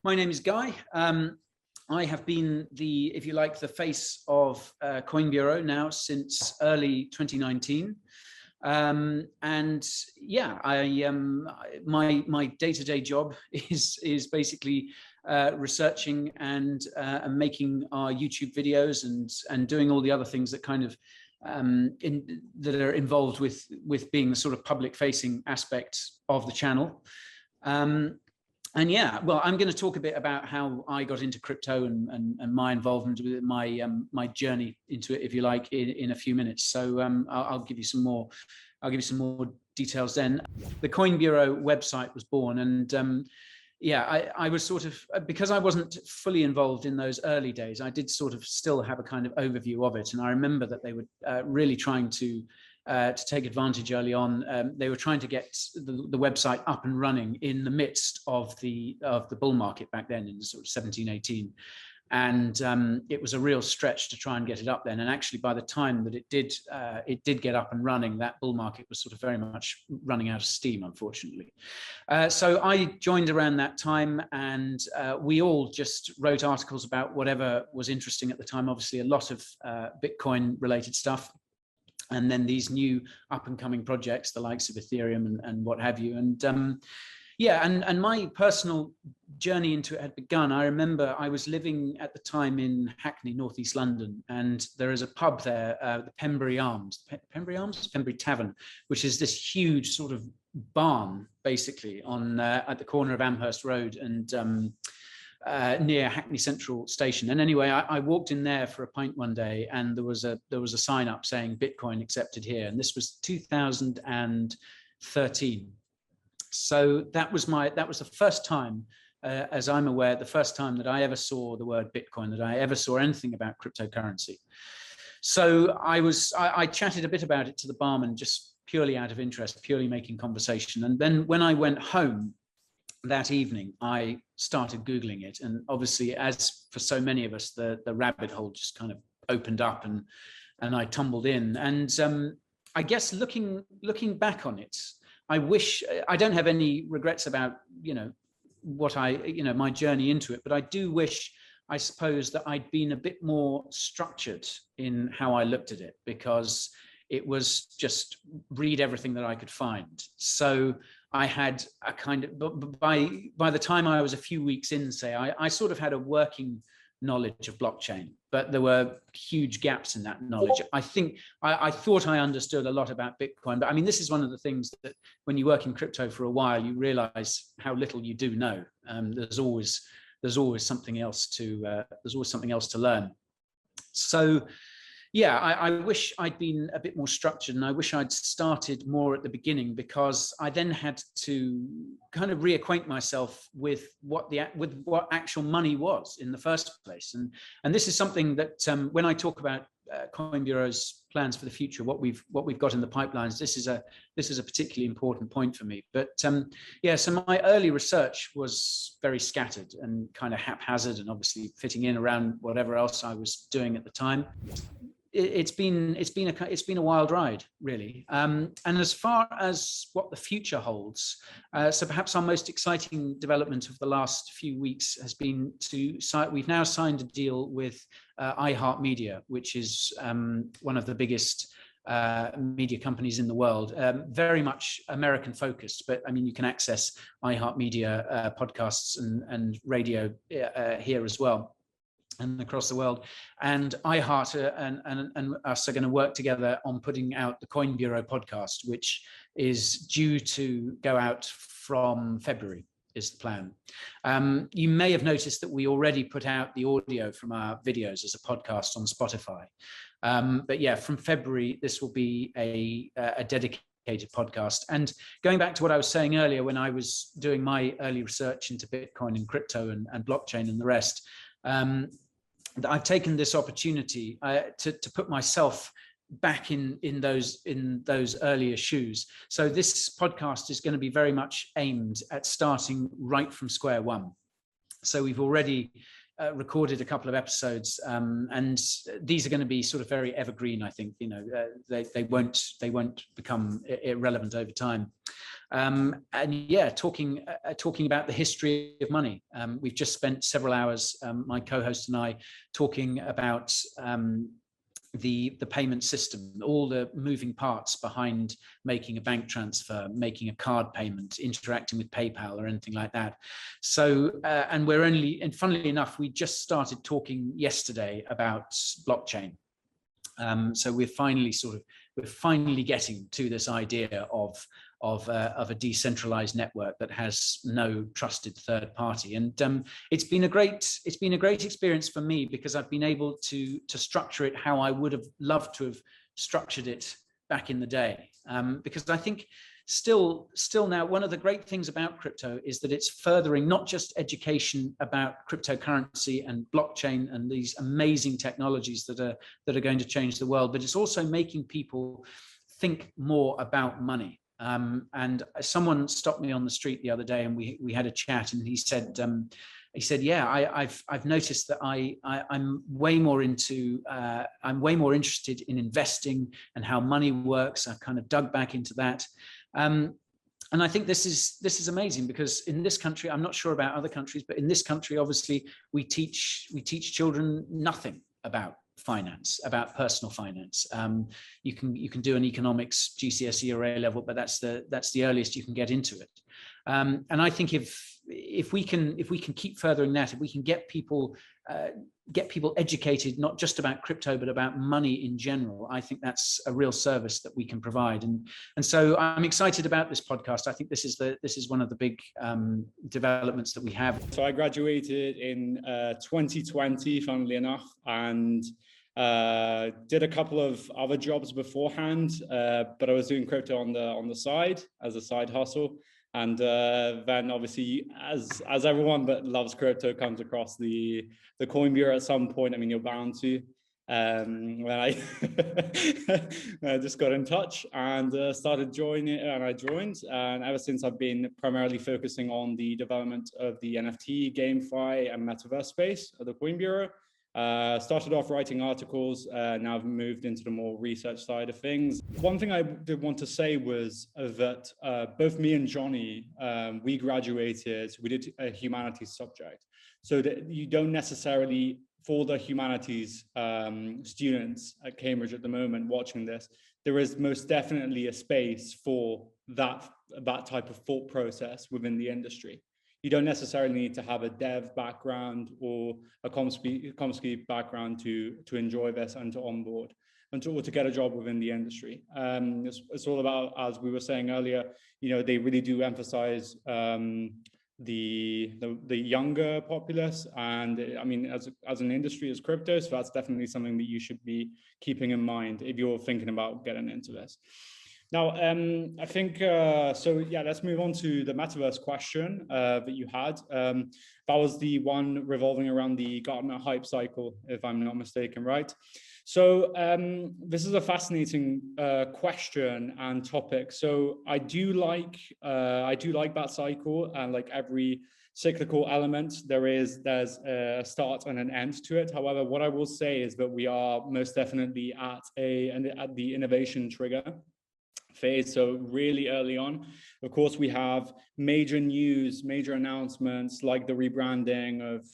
My name is Guy. I have been the, if you like, the face of Coin Bureau now since early 2019. And yeah, my day-to-day job is basically researching and making our YouTube videos and doing all the other things that kind of that are involved with being the sort of public-facing aspect of the channel. And yeah, well, I'm going to talk a bit about how I got into crypto and my involvement with my my journey into it, if you like, in a few minutes. So I'll give you some more. I'll give you some more details then. The Coin Bureau website was born, and yeah, I was sort of, because I wasn't fully involved in those early days, I did sort of still have a kind of overview of it. And I remember that they were really trying to take advantage early on. They were trying to get the website up and running in the midst of the bull market back then in sort of 17, 18. And it was a real stretch to try and get it up then. And actually, by the time that it did get up and running, that bull market was sort of very much running out of steam, unfortunately. So I joined around that time, and we all just wrote articles about whatever was interesting at the time. Obviously, a lot of Bitcoin-related stuff. And then these new up-and-coming projects, the likes of Ethereum and what have you. And yeah, and my personal journey into it had begun. I remember I was living at the time in Hackney, northeast London, and there is a pub there, the Pembury Tavern, which is this huge sort of barn, basically, on at the corner of Amherst Road and near Hackney Central Station. And anyway, I walked in there for a pint one day, and there was a sign up saying Bitcoin accepted here, and this was 2013. So that was the first time, as I'm aware, the first time that I ever saw the word Bitcoin, that I ever saw anything about cryptocurrency. So I chatted a bit about it to the barman, just purely out of interest, purely making conversation. And then when I went home that evening, I started Googling it. And obviously, as for so many of us, the rabbit hole just kind of opened up, and I tumbled in. And I guess looking back on it, I don't have any regrets about, my journey into it, but I do wish, I suppose, that I'd been a bit more structured in how I looked at it, because it was just read everything that I could find. So I had a kind of, by the time I was a few weeks in, say, I sort of had a working knowledge of blockchain, but there were huge gaps in that knowledge. I think I thought I understood a lot about Bitcoin, but I mean, this is one of the things that when you work in crypto for a while, you realize how little you do know. There's always something else to learn. So yeah, I wish I'd been a bit more structured, and I wish I'd started more at the beginning, because I then had to kind of reacquaint myself with what actual money was in the first place. And this is something that when I talk about Coin Bureau's plans for the future, what we've got in the pipelines, this is a particularly important point for me. But yeah, so my early research was very scattered and kind of haphazard, and obviously fitting in around whatever else I was doing at the time. It's been a wild ride, really. And as far as what the future holds, so perhaps our most exciting development of the last few weeks has been we've now signed a deal with iHeartMedia, which is one of the biggest media companies in the world, very much American focused, but I mean, you can access iHeartMedia podcasts and radio here as well, and across the world. And iHeart and us are going to work together on putting out the Coin Bureau podcast, which is due to go out from February, is the plan. You may have noticed that we already put out the audio from our videos as a podcast on Spotify. But yeah, from February, this will be a dedicated podcast. And going back to what I was saying earlier, when I was doing my early research into Bitcoin and crypto and blockchain and the rest, I've taken this opportunity to put myself back in those earlier shoes. So this podcast is going to be very much aimed at starting right from square one. So we've already recorded a couple of episodes, and these are going to be sort of very evergreen. I think they won't become irrelevant over time. And yeah, talking about the history of money. We've just spent several hours, my co-host and I, talking about the payment system, all the moving parts behind making a bank transfer, making a card payment, interacting with PayPal or anything like that. So, and funnily enough, we just started talking yesterday about blockchain. So we're finally getting to this idea of a decentralized network that has no trusted third party, and it's been a great experience for me, because I've been able to structure it how I would have loved to have structured it back in the day, because I think still now, one of the great things about crypto is that it's furthering not just education about cryptocurrency and blockchain and these amazing technologies that are going to change the world, but it's also making people think more about money. And someone stopped me on the street the other day, and we had a chat, and he said, yeah, I've noticed that I'm way more interested in investing and how money works. I've kind of dug back into that. And I think this is amazing, because in this country, I'm not sure about other countries, but in this country, obviously, we teach children nothing about finance, about personal finance. You can do an economics GCSE or A level, but that's the earliest you can get into it. And I think if we can keep furthering that, if we can get people educated, not just about crypto, but about money in general, I think that's a real service that we can provide. And so I'm excited about this podcast. I think this is one of the big developments that we have. So I graduated in 2020, funnily enough, and did a couple of other jobs beforehand, but I was doing crypto on the side as a side hustle. And then obviously, as everyone that loves crypto comes across the Coin Bureau at some point, I mean, you're bound to. When I just got in touch and started joining, and I joined, and ever since I've been primarily focusing on the development of the NFT, GameFi, and Metaverse space at the Coin Bureau. Started off writing articles, now I've moved into the more research side of things. One thing I did want to say was that both me and Johnny, we graduated, we did a humanities subject. So that you don't necessarily, for the humanities students at Cambridge at the moment watching this, there is most definitely a space for that type of thought process within the industry. You don't necessarily need to have a dev background or a comsci background to enjoy this and to onboard and to get a job within the industry. It's all about, as we were saying earlier, you know, they really do emphasize the younger populace, and I mean, as an industry, as crypto, so that's definitely something that you should be keeping in mind if you're thinking about getting into this. Now, I think, so yeah, let's move on to the Metaverse question that you had. That was the one revolving around the Gartner hype cycle, if I'm not mistaken, right? So this is a fascinating question and topic. So I do like that cycle, and like every cyclical element, there's a start and an end to it. However, what I will say is that we are most definitely at the innovation trigger phase, so really early on. Of course, we have major news, major announcements like the rebranding of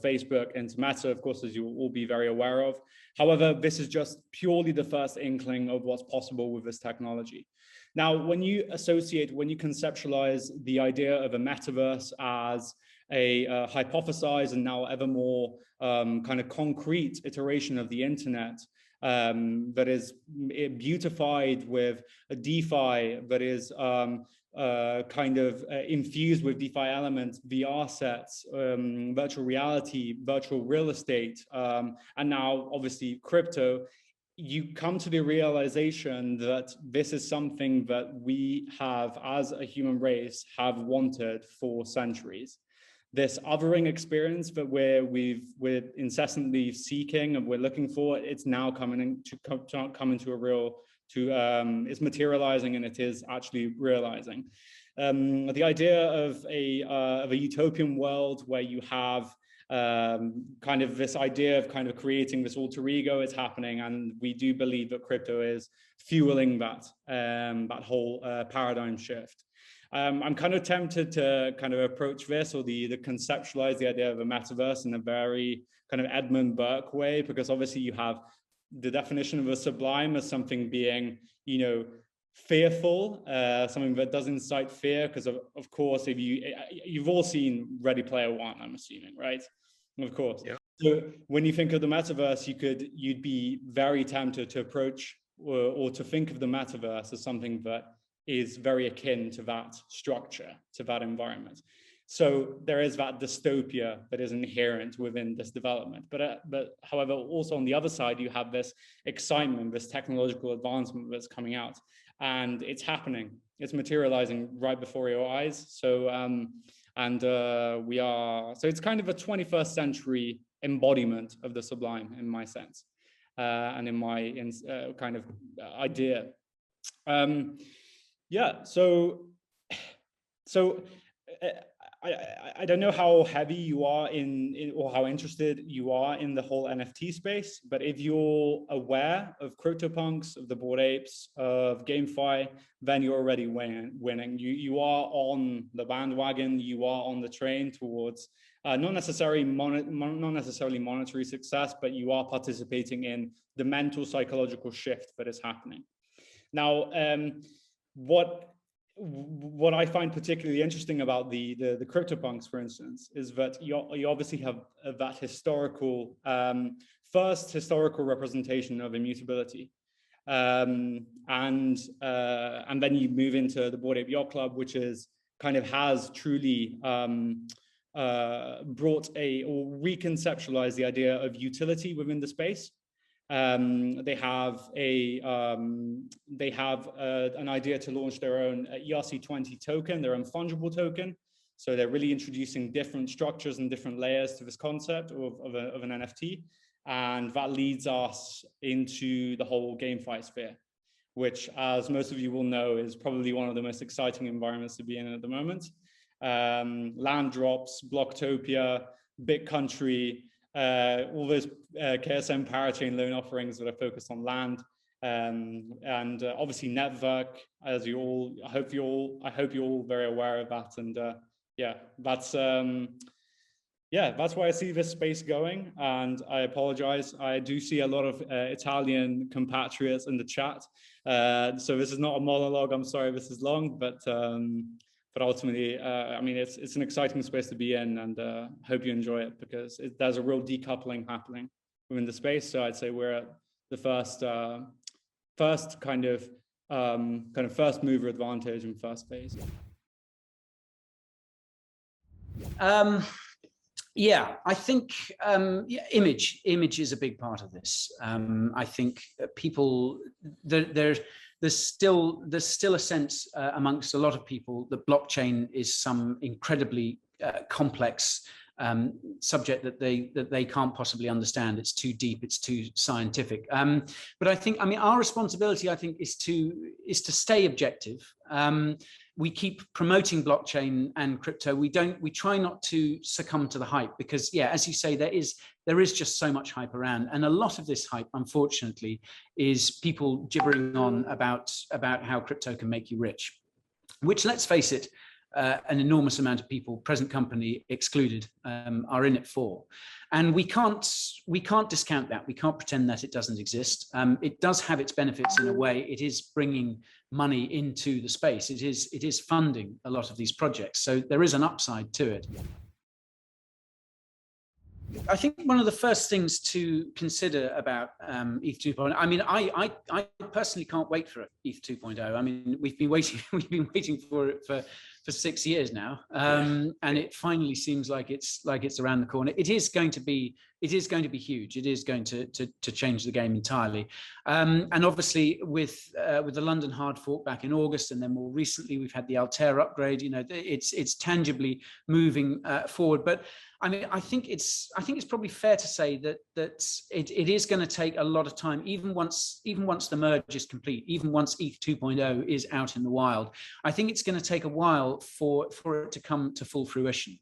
Facebook into Meta, of course, as you will all be very aware of. However, this is just purely the first inkling of what's possible with this technology. Now, when you conceptualize the idea of a metaverse as a hypothesized and now ever more kind of concrete iteration of the internet, that is beautified with a DeFi, that is kind of infused with DeFi elements, VR sets, virtual reality, virtual real estate, and now obviously crypto, you come to the realization that this is something that we have, as a human race, have wanted for centuries. This othering experience that we're incessantly seeking and we're looking for, it's now coming into a real, it's materializing, and it is actually realizing. The idea of a utopian world where you have kind of this idea of kind of creating this alter ego is happening, and we do believe that crypto is fueling that whole paradigm shift. I'm kind of tempted to kind of approach this, or the conceptualize the idea of a metaverse in a very kind of Edmund Burke way, because obviously you have the definition of a sublime as something being, you know, fearful, something that does incite fear, because of course, if you've all seen Ready Player One, I'm assuming, right? Of course. Yeah. So when you think of the metaverse, you'd be very tempted to approach or to think of the metaverse as something that is very akin to that structure, to that environment. So there is that dystopia that is inherent within this development. But however, also on the other side, you have this excitement, this technological advancement that's coming out, and it's happening. It's materializing right before your eyes. So so it's kind of a 21st century embodiment of the sublime, in my sense, and in my kind of idea. Yeah. So I don't know how heavy you are in or how interested you are in the whole NFT space, but if you're aware of CryptoPunks, of the Bored Apes, of GameFi, then you're already winning. You are on the bandwagon. You are on the train towards not necessarily monetary success, but you are participating in the mental psychological shift that is happening. Now, what I find particularly interesting about the CryptoPunks, for instance, is that you obviously have that historical first historical representation of immutability, and then you move into the Bored Ape Yacht Club, which is kind of has truly brought or reconceptualized the idea of utility within the space. They have an idea to launch their own ERC20 token, their own fungible token. So they're really introducing different structures and different layers to this concept of an NFT. And that leads us into the whole GameFi sphere, which, as most of you will know, is probably one of the most exciting environments to be in at the moment. Land drops, Blocktopia, BitCountry, all those KSM parachain loan offerings that are focused on land, and obviously Network, as I hope you're all very aware of that. And that's why I see this space going. And I apologize, I do see a lot of Italian compatriots in the chat, so this is not a monologue. I'm sorry this is long, but ultimately, I mean, it's an exciting space to be in, and hope you enjoy it, because there's a real decoupling happening within the space. So I'd say we're at the first kind of first mover advantage in first phase. Yeah, I think image is a big part of this. I think people there's still a sense amongst a lot of people that blockchain is some incredibly complex subject that they can't possibly understand. It's too deep, it's too scientific. But I think, I mean, our responsibility, I think, is to stay objective. We keep promoting blockchain and crypto. We try not to succumb to the hype, because, yeah, as you say, there is just so much hype around, and a lot of this hype, unfortunately, is people gibbering on about how crypto can make you rich, which, let's face it, an enormous amount of people, present company excluded, are in it for. And we can't discount that. We can't pretend that it doesn't exist. It does have its benefits in a way. It is bringing money into the space. It is funding a lot of these projects. So there is an upside to it. I think one of the first things to consider about ETH 2.0, I mean, I personally can't wait for ETH 2.0. I mean, we've been waiting for it for 6 years now, and it finally seems like it's around the corner. It is going to be huge. It is going to change the game entirely. And obviously, with the London hard fork back in August, and then more recently we've had the Altair upgrade. You know, it's tangibly moving forward. But I mean, I think it's probably fair to say that it is going to take a lot of time, even once the merge is complete, even once ETH 2.0 is out in the wild. I think it's going to take a while for it to come to full fruition.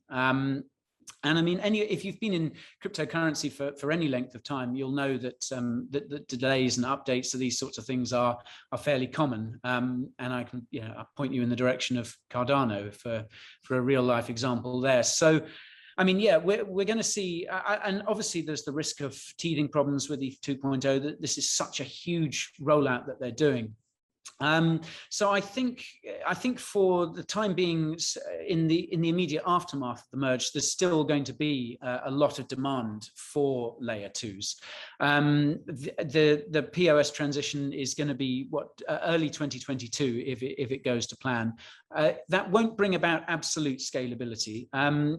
And I mean, if you've been in cryptocurrency for any length of time, you'll know that that delays and updates to these sorts of things are fairly common. And I can I'll point you in the direction of Cardano for a real life example there. So, I mean, yeah, we're going to see, and obviously there's the risk of teething problems with ETH 2.0. That this is such a huge rollout that they're doing. So I think for the time being, in the immediate aftermath of the merge, there's still going to be a lot of demand for layer twos. The POS transition is going to be early 2022 if it goes to plan. That won't bring about absolute scalability,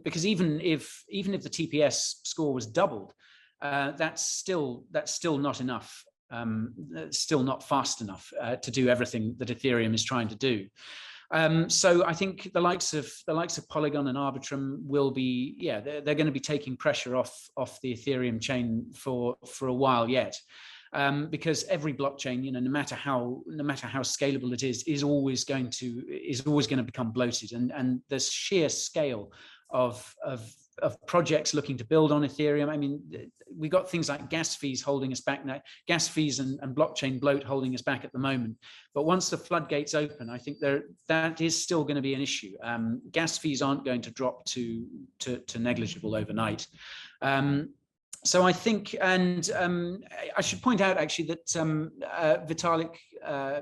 because even if the TPS score was doubled, that's still not enough. Still not fast enough to do everything that Ethereum is trying to do. So I think the likes of Polygon and Arbitrum will be, they're going to be taking pressure off the Ethereum chain for a while yet. Because every blockchain, no matter how scalable it is always going to become bloated, and the sheer scale of projects looking to build on Ethereum. I mean, we've got things like gas fees holding us back now, gas fees and blockchain bloat holding us back at the moment. But once the floodgates open, I think that is still going to be an issue. Gas fees aren't going to drop to negligible overnight. So I think, and I should point out actually that Vitalik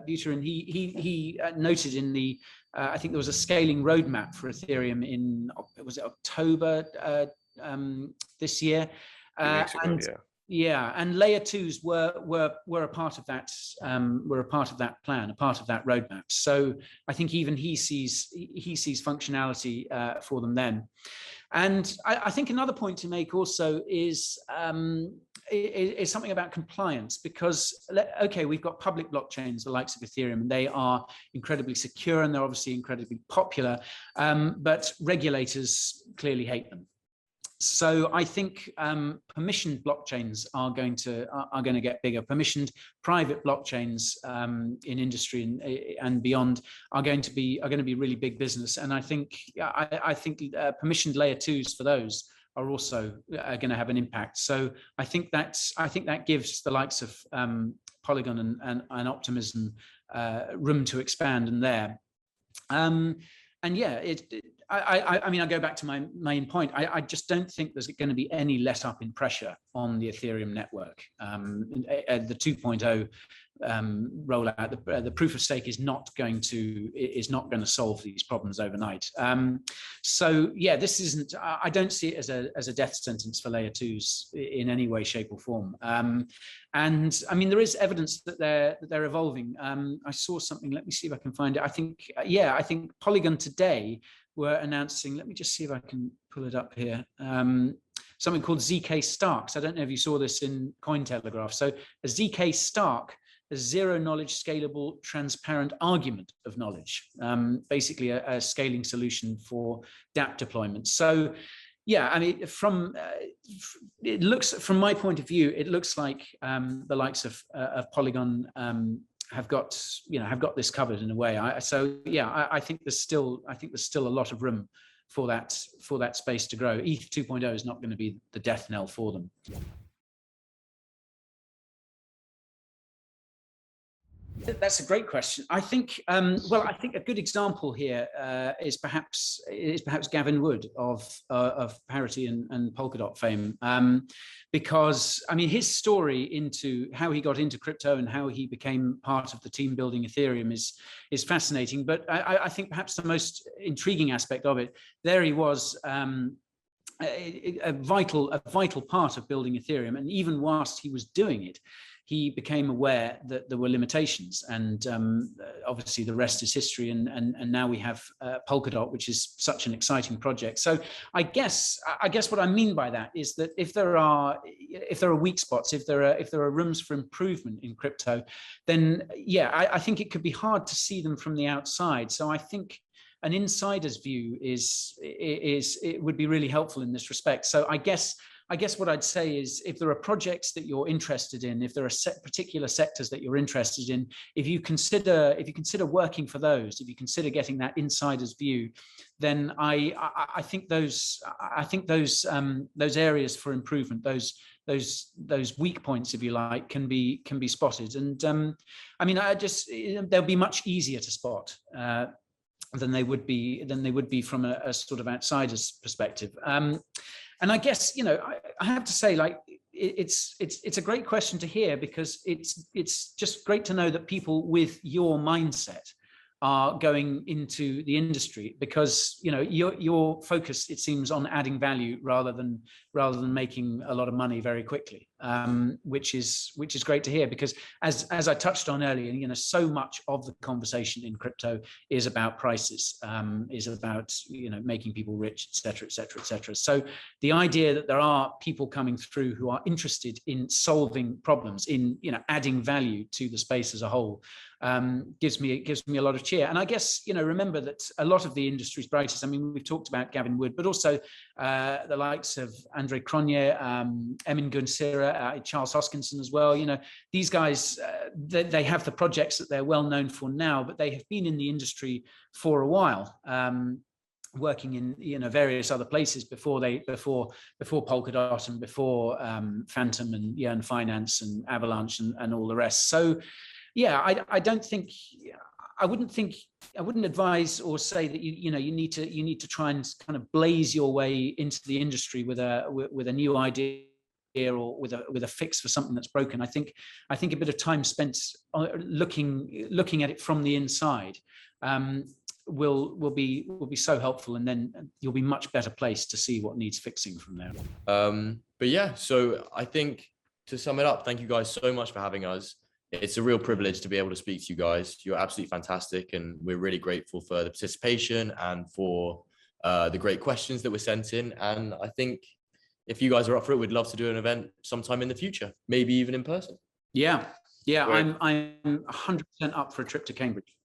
Buterin, he noted in the, I think there was a scaling roadmap for Ethereum in, was it October this year? 2 weeks ago, yeah, and layer twos were a part of that. Were a part of that plan, a part of that roadmap. So I think even he sees functionality for them then. And I think another point to make also is something about compliance, because, okay, we've got public blockchains, the likes of Ethereum, and they are incredibly secure and they're obviously incredibly popular, but regulators clearly hate them. So I think permissioned blockchains are going to get bigger. Permissioned private blockchains in industry and beyond are going to be really big business. And I think permissioned layer twos for those are also going to have an impact. So I think that gives the likes of Polygon and Optimism room to expand in there. And yeah, I mean, I go back to my main point. I just don't think there's going to be any let up in pressure on the Ethereum network. The 2.0 rollout, the proof of stake is not going to solve these problems overnight. So yeah, this isn't. I don't see it as a death sentence for layer twos in any way, shape, or form. And I mean, there is evidence that they're evolving. I saw something. Let me see if I can find it. I think Polygon today were announcing, let me just see if I can pull it up here, something called ZK Starks. I don't know if you saw this in Cointelegraph. So a ZK Stark, a zero knowledge scalable transparent argument of knowledge, basically a scaling solution for dApp deployment. So yeah, I mean, from my point of view, it looks like the likes of Polygon have got this covered in a way. I think there's still a lot of room for that space to grow. ETH 2.0 is not going to be the death knell for them. That's a great question. I think, I think a good example here is perhaps Gavin Wood of Parity and Polkadot fame, because I mean his story into how he got into crypto and how he became part of the team building Ethereum is fascinating. But I think perhaps the most intriguing aspect of it, there he was. A vital part of building Ethereum, and even whilst he was doing it, he became aware that there were limitations, and obviously the rest is history. And now we have Polkadot, which is such an exciting project. So I guess what I mean by that is that if there are weak spots, if there are rooms for improvement in crypto, then yeah, I think it could be hard to see them from the outside. So I think an insider's view it would be really helpful in this respect. So I guess I guess what I'd say is, if there are projects that you're interested in, if there are particular sectors that you're interested in, if you consider working for those, if you consider getting that insider's view, then I think those areas for improvement, those weak points, if you like, can be spotted. And I mean, they'll be much easier to spot than they would be from a sort of outsider's perspective. And I guess, you know, I have to say, like, it's a great question to hear, because it's just great to know that people with your mindset are going into the industry, because, you know, your focus, it seems, on adding value rather than making a lot of money very quickly, which is great to hear, because as I touched on earlier, you know, so much of the conversation in crypto is about prices, is about, you know, making people rich, etc., etc., etc. So the idea that there are people coming through who are interested in solving problems, in, you know, adding value to the space as a whole, gives me a lot of cheer. And I guess, you know, remember that a lot of the industry's brightest, I mean, we've talked about Gavin Wood, but also the likes of Andre Cronje, Emin Gunsira, Charles Hoskinson as well. You know, these guys, they have the projects that they're well known for now, but they have been in the industry for a while, working in, you know, various other places before Polkadot and before Phantom and Yearn Finance and Avalanche and all the rest. So yeah, I wouldn't advise or say that you need to try and kind of blaze your way into the industry with a new idea or with a fix for something that's broken. I think a bit of time spent looking at it from the inside will be so helpful, and then you'll be much better placed to see what needs fixing from there. But yeah, so I think, to sum it up, thank you guys so much for having us. It's a real privilege to be able to speak to you guys. You're absolutely fantastic, and we're really grateful for the participation and for the great questions that were sent in. And I think if you guys are up for it, we'd love to do an event sometime in the future, maybe even in person. Yeah, I'm 100% up for a trip to Cambridge.